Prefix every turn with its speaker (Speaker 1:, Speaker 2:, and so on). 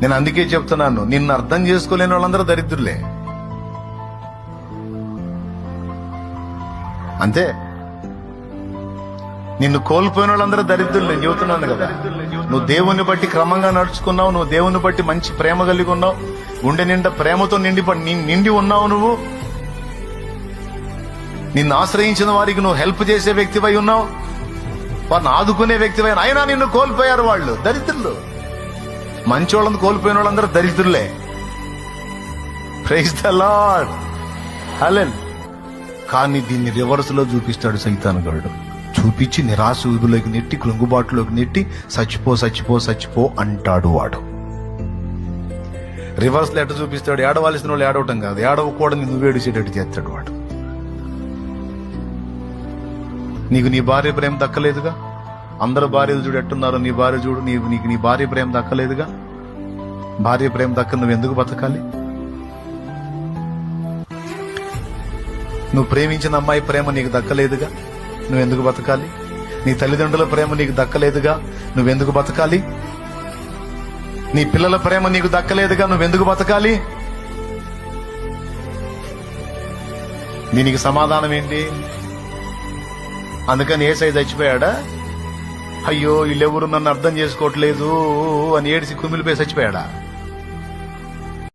Speaker 1: నేను అందుకే చెప్తున్నాను, నిన్ను అర్థం చేసుకోలేని వాళ్ళందరూ దరిద్రులే. అంతే. నిన్ను కోల్పోయిన వాళ్ళందరూ దరిద్రులే. నేను చెబుతున్నాను కదా, నువ్వు దేవుణ్ణి బట్టి క్రమంగా నడుచుకున్నావు, నువ్వు దేవుణ్ణి బట్టి మంచి ప్రేమ కలిగి ఉన్నావు, గుండె నిండా ప్రేమతో నిండి ఉన్నావు. నువ్వు నిన్ను ఆశ్రయించిన వారికి నువ్వు హెల్ప్ చేసే వ్యక్తివై ఉన్నావు, వారిని ఆదుకునే వ్యక్తివై. అయినా నిన్ను కోల్పోయారు వాళ్ళు, దరిద్రులు. మంచోళ్ళని కోల్పోయిన వాళ్ళందరూ దరిద్రులే. Praise the Lord. హల్లెలూయా. కానీ దీన్ని రివర్స్ లో చూపిస్తాడు సైతానుగాడు. చూపించి నిరాశ ఊబిలోకి నెట్టి, కృంగుబాటులోకి నెట్టి, చచ్చిపో చచ్చిపో చచ్చిపో అంటాడు వాడు. రివర్స్ లో ఎట్ట చూపిస్తాడు? ఏడవలసిన వాళ్ళు ఏడవటం కాదు, ఏడవకూడని నువ్వు ఏడిచేటట్టు చేస్తాడు వాడు. నీకు నీ భార్య ప్రేమ దక్కలేదుగా, అందరూ భార్యలు చూడు ఎట్టున్నారో, నీ భార్య చూడు, నీకు నీ భార్య ప్రేమ దక్కలేదుగా. భార్య ప్రేమ దక్క నువ్వు ఎందుకు బతకాలి? నువ్వు ప్రేమించిన అమ్మాయి ప్రేమ నీకు దక్కలేదుగా, నువ్వెందుకు బతకాలి? నీ తల్లిదండ్రుల ప్రేమ నీకు దక్కలేదుగా, నువ్వెందుకు బతకాలి? నీ పిల్లల ప్రేమ నీకు దక్కలేదుగా, నువ్వెందుకు బతకాలి? దీనికి సమాధానం ఏంటి? అందుకని యేసయ్య చచ్చిపోయాడా? అయ్యో వీళ్ళెవరు నన్ను అర్థం చేసుకోవట్లేదు అని ఏడిసి కుమిలిపోయి చచ్చిపోయాడా?